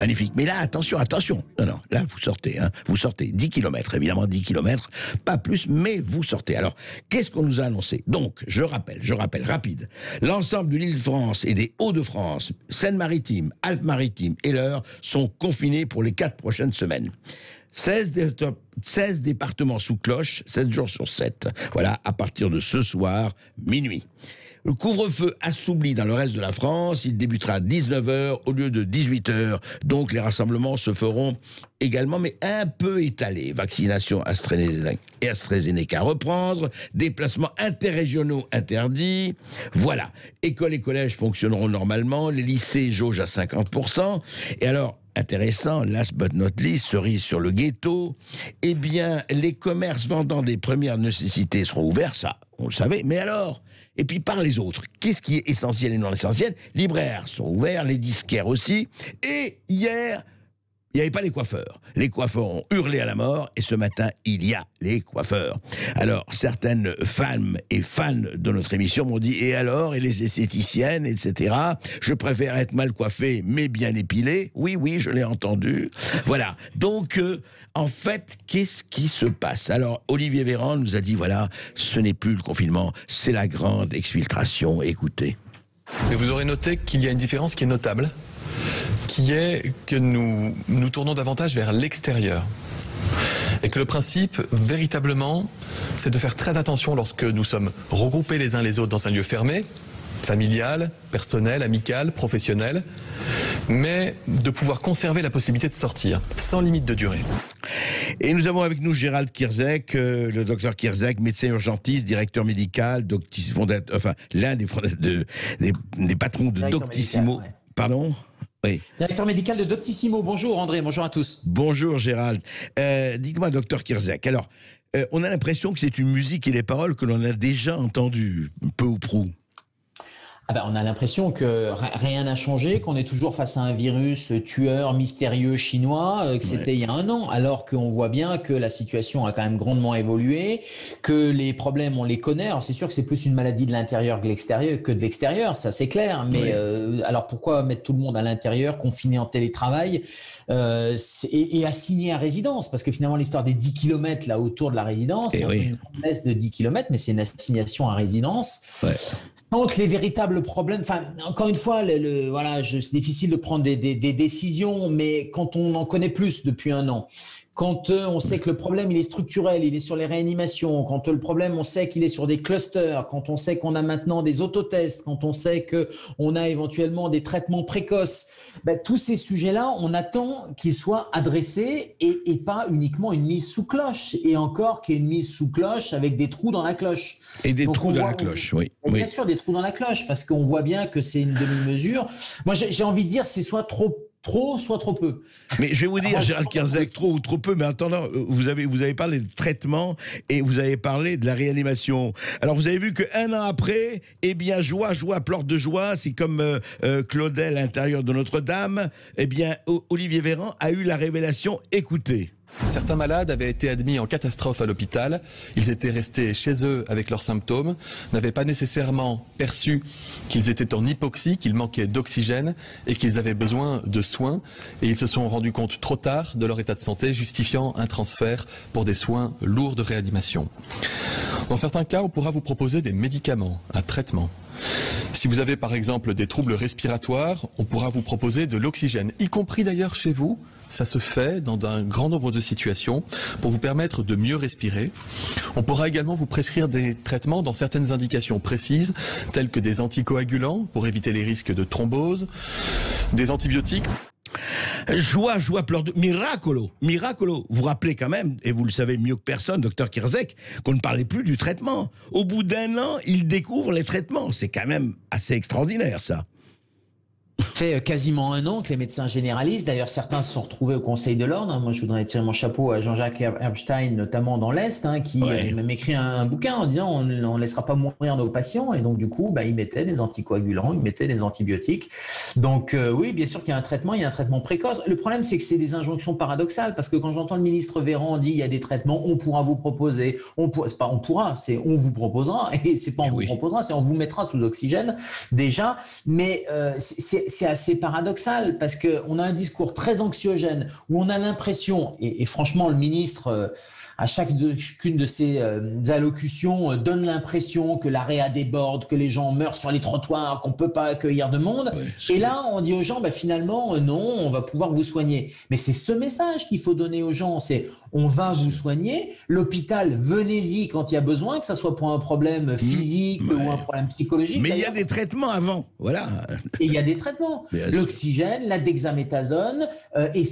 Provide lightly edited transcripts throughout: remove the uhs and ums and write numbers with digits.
Magnifique. Mais là, attention, attention. Non, non, là, vous sortez 10 kilomètres, évidemment 10 kilomètres, pas plus, mais vous sortez. Alors, qu'est-ce qu'on nous a annoncé? Donc, je rappelle, rapide. L'ensemble de l'Île-de-France et des Hauts-de-France, Seine-Maritime, Alpes-Maritimes et l'Eure sont confinés pour les 4 prochaines semaines. 16 départements sous cloche, 7 jours sur 7. Voilà, à partir de ce soir, minuit. Le couvre-feu assoupli dans le reste de la France, il débutera à 19h au lieu de 18h. Donc les rassemblements se feront également, mais un peu étalés. Vaccination AstraZeneca à reprendre, déplacements interrégionaux interdits. Voilà, écoles et collèges fonctionneront normalement, les lycées jaugent à 50%. Et alors, intéressant, last but not least, cerise sur le gâteau, eh bien, les commerces vendant des premières nécessités seront ouverts, ça, on le savait, mais alors, et puis par les autres, qu'est-ce qui est essentiel et non essentiel? Libraires sont ouverts, les disquaires aussi, et hier, il n'y avait pas les coiffeurs. Les coiffeurs ont hurlé à la mort, et ce matin, il y a les coiffeurs. Alors, certaines femmes et fans de notre émission m'ont dit, et alors, et les esthéticiennes, etc. Je préfère être mal coiffé, mais bien épilé. Oui, oui, je l'ai entendu. Voilà. Donc, en fait, qu'est-ce qui se passe? Alors, Olivier Véran nous a dit, voilà, ce n'est plus le confinement, c'est la grande exfiltration. Écoutez. Mais vous aurez noté qu'il y a une différence qui est notable, qui est que nous nous tournons davantage vers l'extérieur. Et que le principe, véritablement, c'est de faire très attention lorsque nous sommes regroupés les uns les autres dans un lieu fermé, familial, personnel, amical, professionnel, mais de pouvoir conserver la possibilité de sortir, sans limite de durée. Et nous avons avec nous Gérald Kierzek, le docteur Kierzek, médecin urgentiste, directeur médical, l'un des patrons de Doctissimo. Médical, ouais. Pardon? Oui. Directeur médical de Doctissimo. Bonjour André, bonjour à tous. Bonjour Gérald. Dites-moi, docteur Kierzek, alors, on a l'impression que c'est une musique et les paroles que l'on a déjà entendues, peu ou prou. Ah ben, on a l'impression que rien n'a changé, qu'on est toujours face à un virus tueur mystérieux chinois, que c'était il y a un an, alors qu'on voit bien que la situation a quand même grandement évolué, que les problèmes, on les connaît. Alors c'est sûr que c'est plus une maladie de l'intérieur que de l'extérieur, ça c'est clair. Mais alors pourquoi mettre tout le monde à l'intérieur, confiné en télétravail et assigné à résidence? Parce que finalement l'histoire des 10 km là autour de la résidence, c'est une promesse de 10 km, mais c'est une assignation à résidence. Ouais. Sans que les véritables problèmes, enfin, encore une fois, voilà, c'est difficile de prendre des décisions, mais quand on en connaît plus depuis un an, quand on sait que le problème, il est structurel, il est sur les réanimations, quand le problème, on sait qu'il est sur des clusters, quand on sait qu'on a maintenant des autotests, quand on sait qu'on a éventuellement des traitements précoces, ben, tous ces sujets-là, on attend qu'ils soient adressés et pas uniquement une mise sous cloche. Et encore qu'il y ait une mise sous cloche avec des trous dans la cloche. Et des trous dans la cloche, oui. Bien sûr, des trous dans la cloche, parce qu'on voit bien que c'est une demi-mesure. Moi, j'ai envie de dire, c'est soit trop, soit trop peu. Mais je vais vous dire, Gérald Kierzek, trop ou trop peu, mais attendant, vous avez parlé de traitement et vous avez parlé de la réanimation. Alors vous avez vu qu'un an après, eh bien, joie, pleurs de joie, c'est comme Claudel à l'intérieur de Notre-Dame, eh bien, Olivier Véran a eu la révélation, écoutez. Certains malades avaient été admis en catastrophe à l'hôpital. Ils étaient restés chez eux avec leurs symptômes, n'avaient pas nécessairement perçu qu'ils étaient en hypoxie, qu'ils manquaient d'oxygène et qu'ils avaient besoin de soins. Et ils se sont rendus compte trop tard de leur état de santé, justifiant un transfert pour des soins lourds de réanimation. Dans certains cas, on pourra vous proposer des médicaments, un traitement. Si vous avez par exemple des troubles respiratoires, on pourra vous proposer de l'oxygène, y compris d'ailleurs chez vous. Ça se fait dans un grand nombre de situations pour vous permettre de mieux respirer. On pourra également vous prescrire des traitements dans certaines indications précises, telles que des anticoagulants pour éviter les risques de thrombose, des antibiotiques. Joie, pleurs de... Miracolo. Vous rappelez quand même, et vous le savez mieux que personne, docteur Kierzek, qu'on ne parlait plus du traitement. Au bout d'un an, il découvre les traitements. C'est quand même assez extraordinaire, ça. Fait quasiment un an que les médecins généralistes, d'ailleurs certains se sont retrouvés au Conseil de l'Ordre. Moi, je voudrais tirer mon chapeau à Jean-Jacques Herbstein, notamment dans l'Est, qui a même écrit un bouquin en disant on ne laissera pas mourir nos patients. Et donc, du coup, ils mettaient des anticoagulants, ils mettaient des antibiotiques. Donc, oui, bien sûr qu'il y a un traitement précoce. Le problème, c'est que c'est des injonctions paradoxales, parce que quand j'entends le ministre Véran dire il y a des traitements, on pourra vous proposer, c'est pas on pourra, c'est on vous proposera, et c'est pas on vous proposera, c'est on vous mettra sous oxygène, déjà. Mais c'est assez paradoxal parce qu'on a un discours très anxiogène où on a l'impression, et franchement le ministre, à chacune de ses allocutions, donne l'impression que l'AREA déborde, que les gens meurent sur les trottoirs, qu'on ne peut pas accueillir de monde. Et là, on dit aux gens, finalement, non, on va pouvoir vous soigner. Mais c'est ce message qu'il faut donner aux gens, c'est on va vous soigner, l'hôpital, venez-y quand il y a besoin, que ce soit pour un problème physique ou un problème psychologique. Mais il y a des traitements avant, voilà. Et il y a des traitements, l'oxygène, la dexaméthasone, et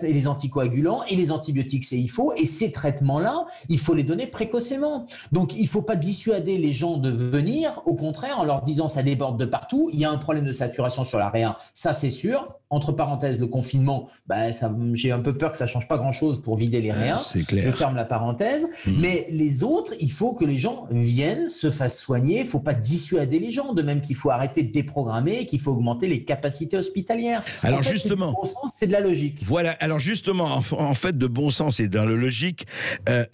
les anticoagulants, et les antibiotiques, il faut, et ces traitements-là, il faut les donner précocement. Donc, il ne faut pas dissuader les gens de venir, au contraire, en leur disant ça déborde de partout, il y a un problème de saturation sur l'AREA, ça c'est sûr. Entre parenthèses, le confinement, j'ai un peu peur que ça ne change pas grand-chose pour vider les réens. C'est clair. Je ferme la parenthèse. Mais les autres, il faut que les gens viennent, se fassent soigner. Il ne faut pas dissuader les gens. De même qu'il faut arrêter de déprogrammer, qu'il faut augmenter les capacités hospitalières. Alors en fait, justement, c'est du bon sens, c'est de la logique. Voilà. Alors justement, en fait, de bon sens et dans le logique,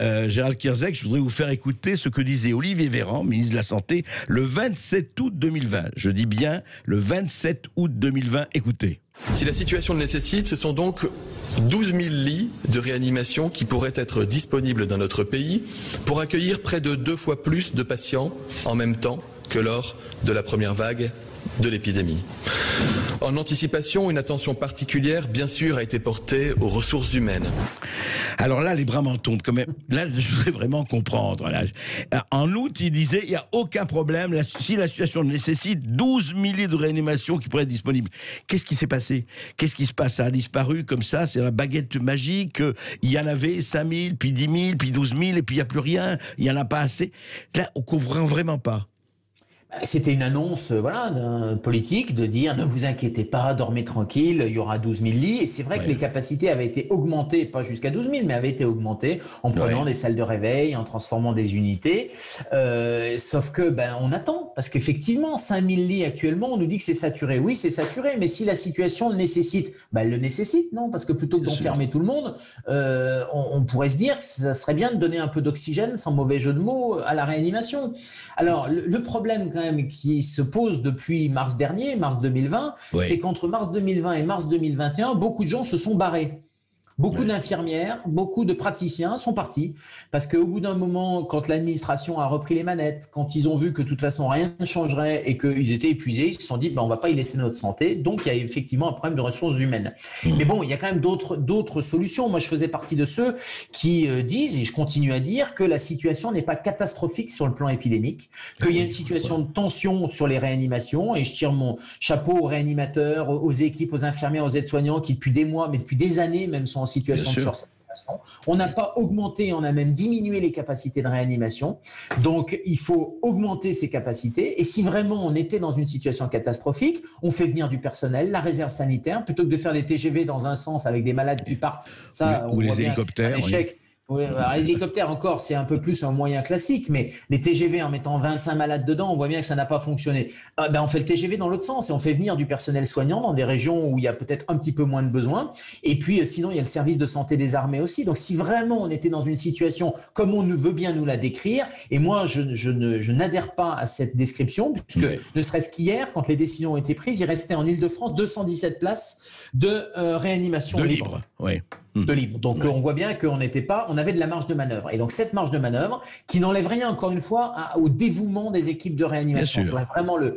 Gérald Kierzek, je voudrais vous faire écouter ce que disait Olivier Véran, ministre de la Santé, le 27 août 2020. Je dis bien le 27 août 2020. Écoutez. Si la situation le nécessite, ce sont donc 12 000 lits de réanimation qui pourraient être disponibles dans notre pays pour accueillir près de 2 fois plus de patients en même temps que lors de la première vague de l'épidémie. En anticipation, une attention particulière, bien sûr, a été portée aux ressources humaines. Alors là, les bras m'en tombent quand même. Là, je voudrais vraiment comprendre. Là. En août, il disait, il n'y a aucun problème. Si la situation le nécessite, 12 000 lits de réanimation qui pourraient être disponibles. Qu'est-ce qui s'est passé? Qu'est-ce qui se passe? Ça a disparu comme ça? C'est la baguette magique? Il y en avait 5 000, puis 10 000, puis 12 000, et puis il n'y a plus rien? Il n'y en a pas assez? Là, on ne comprend vraiment pas. C'était une annonce politique de dire ne vous inquiétez pas, dormez tranquille, il y aura 12 000 lits. Et c'est vrai que les capacités avaient été augmentées, pas jusqu'à 12 000, mais avaient été augmentées en prenant des salles de réveil, en transformant des unités. Sauf que on attend, parce qu'effectivement, 5 000 lits actuellement, on nous dit que c'est saturé. Oui, c'est saturé, mais si la situation le nécessite, elle le nécessite, non? Parce que plutôt que d'enfermer tout le monde, on pourrait se dire que ça serait bien de donner un peu d'oxygène, sans mauvais jeu de mots, à la réanimation. Alors, le problème quand même qui se pose depuis mars dernier, mars 2020, c'est qu'entre mars 2020 et mars 2021, beaucoup de gens se sont barrés. Beaucoup d'infirmières, beaucoup de praticiens sont partis parce qu'au bout d'un moment, quand l'administration a repris les manettes, quand ils ont vu que de toute façon rien ne changerait et qu'ils étaient épuisés, ils se sont dit on va pas y laisser notre santé. Donc il y a effectivement un problème de ressources humaines. Mais bon, il y a quand même d'autres solutions. Moi, je faisais partie de ceux qui disent, et je continue à dire, que la situation n'est pas catastrophique sur le plan épidémique, qu'il y a une situation de tension sur les réanimations, et je tire mon chapeau aux réanimateurs, aux équipes, aux infirmières, aux aides-soignants qui depuis des mois, mais depuis des années même sont en situation de sursaturation. On n'a pas augmenté, on a même diminué les capacités de réanimation. Donc, il faut augmenter ces capacités. Et si vraiment on était dans une situation catastrophique, on fait venir du personnel, la réserve sanitaire, plutôt que de faire des TGV dans un sens avec des malades qui partent. Ça, ou les hélicoptères. C'est un échec. Oui, alors les hélicoptères encore, c'est un peu plus un moyen classique, mais les TGV en mettant 25 malades dedans, on voit bien que ça n'a pas fonctionné. On fait le TGV dans l'autre sens et on fait venir du personnel soignant dans des régions où il y a peut-être un petit peu moins de besoins. Et puis sinon, il y a le service de santé des armées aussi. Donc si vraiment on était dans une situation comme on veut bien nous la décrire, et moi je n'adhère pas à cette description, puisque ne serait-ce qu'hier, quand les décisions ont été prises, il restait en Île-de-France 217 places de réanimation libre. De libre. Donc on voit bien qu'on avait de la marge de manœuvre. Et donc cette marge de manœuvre, qui n'enlève rien encore une fois au dévouement des équipes de réanimation. Je voudrais vraiment le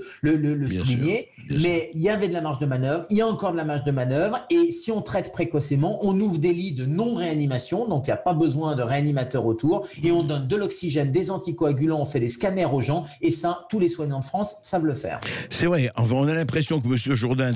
souligner. Mais il y avait de la marge de manœuvre, il y a encore de la marge de manœuvre. Et si on traite précocement, on ouvre des lits de non-réanimation, donc il n'y a pas besoin de réanimateurs autour, et on donne de l'oxygène, des anticoagulants, on fait des scanners aux gens, et ça, tous les soignants de France savent le faire. C'est vrai, on a l'impression que M. Jourdain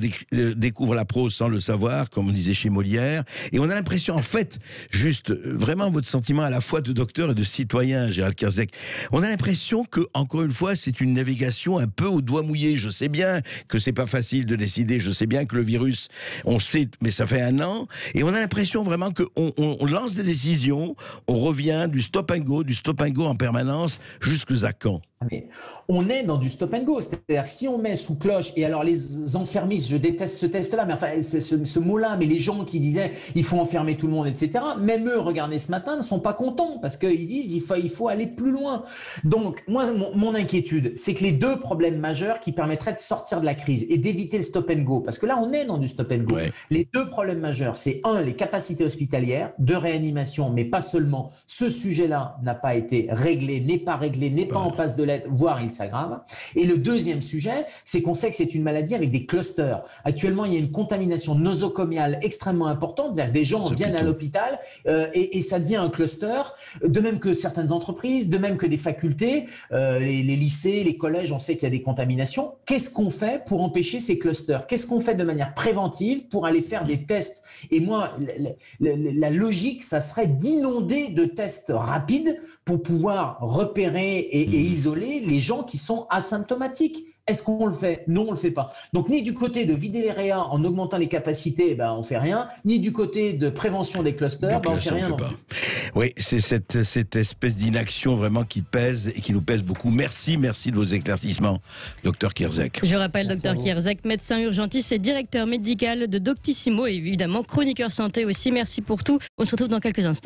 découvre la prose sans le savoir, comme on disait chez Molière, et on a l'impression, en fait, juste vraiment votre sentiment à la fois de docteur et de citoyen, Gérald Kierzek, on a l'impression que, encore une fois, c'est une navigation un peu au doigt mouillé. Je sais bien que c'est pas facile de décider, je sais bien que le virus, on sait, mais ça fait 1 an, et on a l'impression vraiment qu'on lance des décisions, on revient du stop and go en permanence, jusqu'à quand? Mais on est dans du stop and go, c'est-à-dire si on met sous cloche, et alors les enfermistes, je déteste ce test-là, mais enfin ce mot-là, mais les gens qui disaient il faut enfermer tout le monde, etc., même eux, regardez ce matin, ne sont pas contents parce qu'ils disent il faut aller plus loin. Donc moi, mon inquiétude, c'est que les deux problèmes majeurs qui permettraient de sortir de la crise et d'éviter le stop and go, parce que là on est dans du stop and go, les deux problèmes majeurs, c'est les capacités hospitalières de réanimation, mais pas seulement. Ce sujet-là n'a pas été réglé, n'est pas en passe de l'être, voire il s'aggrave. Et le deuxième sujet, c'est qu'on sait que c'est une maladie avec des clusters. Actuellement, il y a une contamination nosocomiale extrêmement importante, c'est-à-dire que des gens viennent à l'hôpital et ça devient un cluster, de même que certaines entreprises, de même que des facultés, les lycées, les collèges, on sait qu'il y a des contaminations. Qu'est-ce qu'on fait pour empêcher ces clusters? Qu'est-ce qu'on fait de manière préventive pour aller faire des tests? Et moi, la logique, ça serait d'inonder de tests rapides pour pouvoir repérer et isoler les gens qui sont asymptomatiques. Est-ce qu'on le fait? Non, on le fait pas. Donc, ni du côté de vider les réa en augmentant les capacités, on fait rien, ni du côté de prévention des clusters, on fait rien non plus. Oui, c'est cette espèce d'inaction vraiment qui pèse et qui nous pèse beaucoup. Merci de vos éclaircissements, Dr Kierzek. Je rappelle, Dr Kierzek, médecin urgentiste et directeur médical de Doctissimo et évidemment chroniqueur santé aussi. Merci pour tout. On se retrouve dans quelques instants.